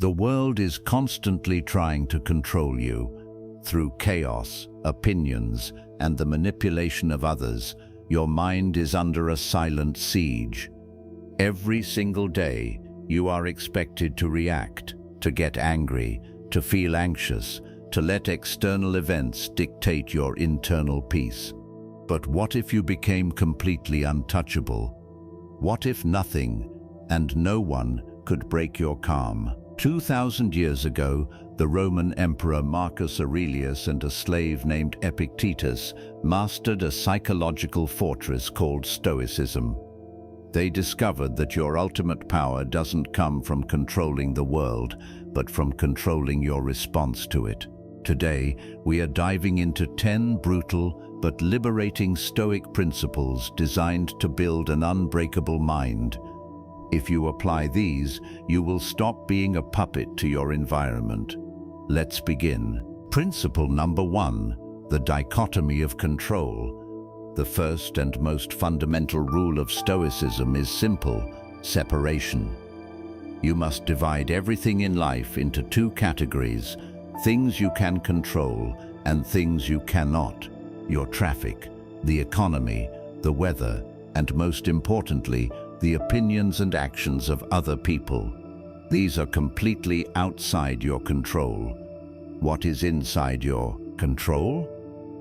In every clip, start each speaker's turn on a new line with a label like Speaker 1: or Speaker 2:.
Speaker 1: The world is constantly trying to control you. Through chaos, opinions, and the manipulation of others, your mind is under a silent siege. Every single day, you are expected to react, to get angry, to feel anxious, to let external events dictate your internal peace. But what if you became completely untouchable? What if nothing and no one could break your calm? 2,000 years ago, the Roman Emperor Marcus Aurelius and a slave named Epictetus mastered a psychological fortress called Stoicism. They discovered that your ultimate power doesn't come from controlling the world, but from controlling your response to it. Today, we are diving into 10 brutal but liberating Stoic principles designed to build an unbreakable mind. If you apply these, you will stop being a puppet to your environment. Let's begin. Principle number 1, the dichotomy of control. The first and most fundamental rule of Stoicism is simple: separation. You must divide everything in life into two categories: things you can control and things you cannot. Your traffic, the economy, the weather, and most importantly, the opinions and actions of other people. These are completely outside your control. What is inside your control?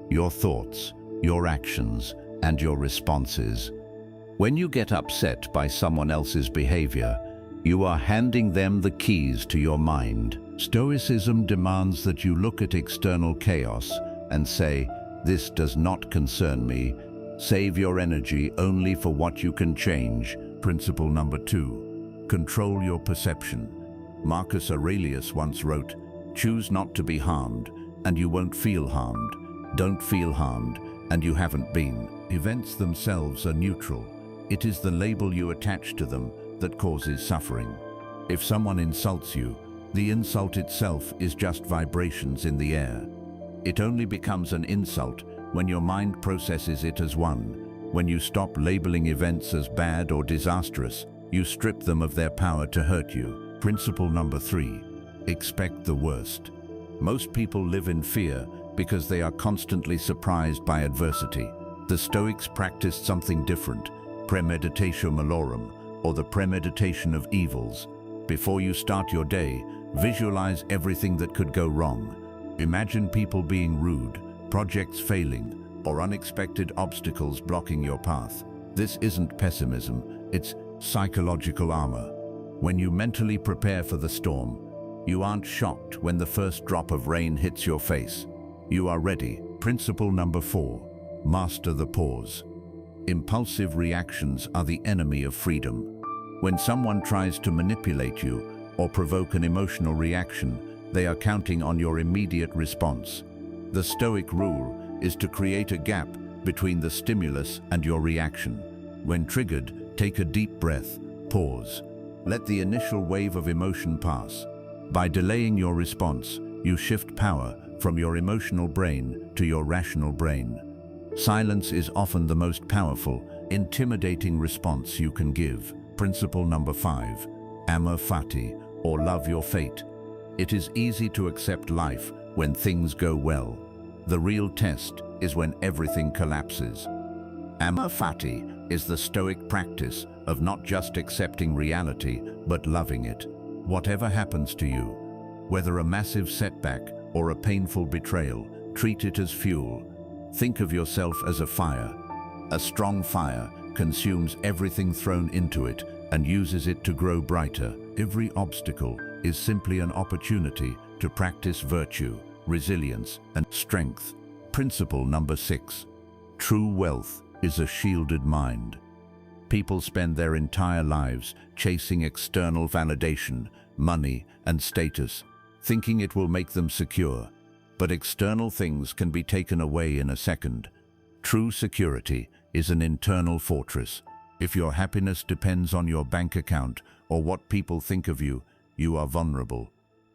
Speaker 1: Your thoughts, your actions, and your responses. When you get upset by someone else's behavior, you are handing them the keys to your mind. Stoicism demands that you look at external chaos and say, "This does not concern me." Save your energy only for what you can change. Principle number 2, control your perception. Marcus Aurelius once wrote, "Choose not to be harmed, and you won't feel harmed. Don't feel harmed, and you haven't been." Events themselves are neutral. It is the label you attach to them that causes suffering. If someone insults you, the insult itself is just vibrations in the air. It only becomes an insult when your mind processes it as one. When you stop labeling events as bad or disastrous, you strip them of their power to hurt you. Principle number 3, expect the worst. Most people live in fear because they are constantly surprised by adversity. The Stoics practiced something different: premeditatio malorum, or the premeditation of evils. Before you start your day, visualize everything that could go wrong. Imagine people being rude, projects failing, or unexpected obstacles blocking your path. This isn't pessimism, it's psychological armor. When you mentally prepare for the storm, you aren't shocked when the first drop of rain hits your face. You are ready. Principle number 4, master the pause. Impulsive reactions are the enemy of freedom. When someone tries to manipulate you or provoke an emotional reaction, they are counting on your immediate response. The Stoic rule is to create a gap between the stimulus and your reaction. When triggered, take a deep breath, pause. Let the initial wave of emotion pass. By delaying your response, you shift power from your emotional brain to your rational brain. Silence is often the most powerful, intimidating response you can give. Principle number 5, amor fati, or love your fate. It is easy to accept life when things go well. The real test is when everything collapses. Amor fati is the Stoic practice of not just accepting reality, but loving it. Whatever happens to you, whether a massive setback or a painful betrayal, treat it as fuel. Think of yourself as a fire. A strong fire consumes everything thrown into it and uses it to grow brighter. Every obstacle is simply an opportunity to practice virtue, resilience, and strength. Principle number 6, true wealth is a shielded mind. People spend their entire lives chasing external validation, money, and status, thinking it will make them secure. But external things can be taken away in a second. True security is an internal fortress. If your happiness depends on your bank account or what people think of you, you are vulnerable.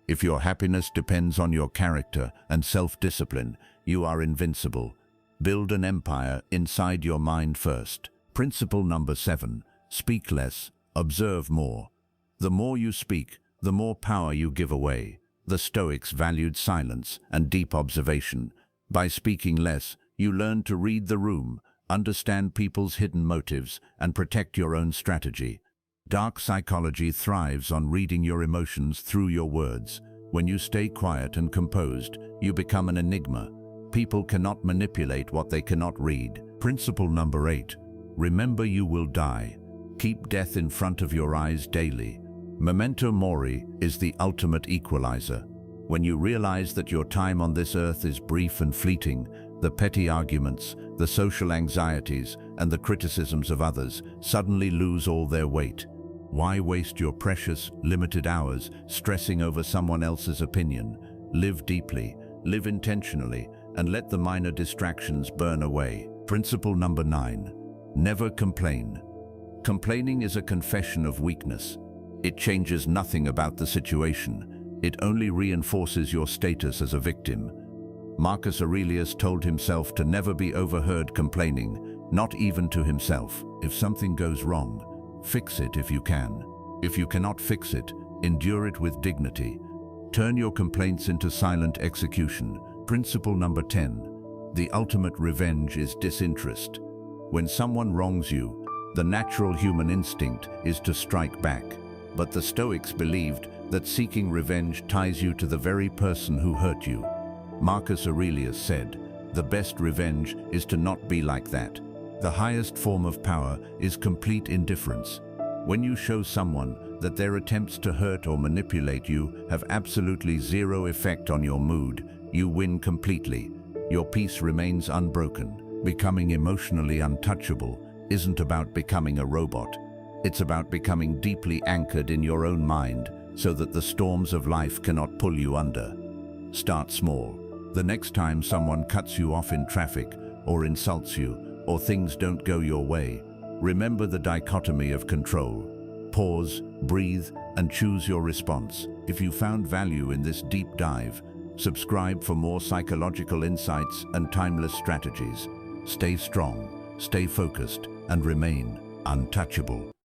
Speaker 1: If your happiness depends on your character and self-discipline, you are invincible. Build an empire inside your mind first. Principle number 7, speak less, observe more. The more you speak, the more power you give away. The Stoics valued silence and deep observation. By speaking less, you learn to read the room, understand people's hidden motives, and protect your own strategy. Dark psychology thrives on reading your emotions through your words. When you stay quiet and composed, you become an enigma. People cannot manipulate what they cannot read. Principle number 8. Remember you will die. Keep death in front of your eyes daily. Memento mori is the ultimate equalizer. When you realize that your time on this earth is brief and fleeting, the petty arguments, the social anxieties, and the criticisms of others suddenly lose all their weight. Why waste your precious, limited hours stressing over someone else's opinion? Live deeply, live intentionally, and let the minor distractions burn away. Principle number 9. Never complain. Complaining is a confession of weakness. It changes nothing about the situation. It only reinforces your status as a victim. Marcus Aurelius told himself to never be overheard complaining, not even to himself. If something goes wrong, fix it if you can. If you cannot fix it, endure it with dignity. Turn your complaints into silent execution. Principle number 10. The ultimate revenge is disinterest. When someone wrongs you, the natural human instinct is to strike back. But the Stoics believed that seeking revenge ties you to the very person who hurt you. Marcus Aurelius said, "The best revenge is to not be like that." The highest form of power is complete indifference. When you show someone that their attempts to hurt or manipulate you have absolutely zero effect on your mood, you win completely. Your peace remains unbroken. Becoming emotionally untouchable isn't about becoming a robot. It's about becoming deeply anchored in your own mind so that the storms of life cannot pull you under. Start small. The next time someone cuts you off in traffic or insults you or things don't go your way, remember the dichotomy of control. Pause, breathe, and choose your response. If you found value in this deep dive, subscribe for more psychological insights and timeless strategies. Stay strong, stay focused, and remain untouchable.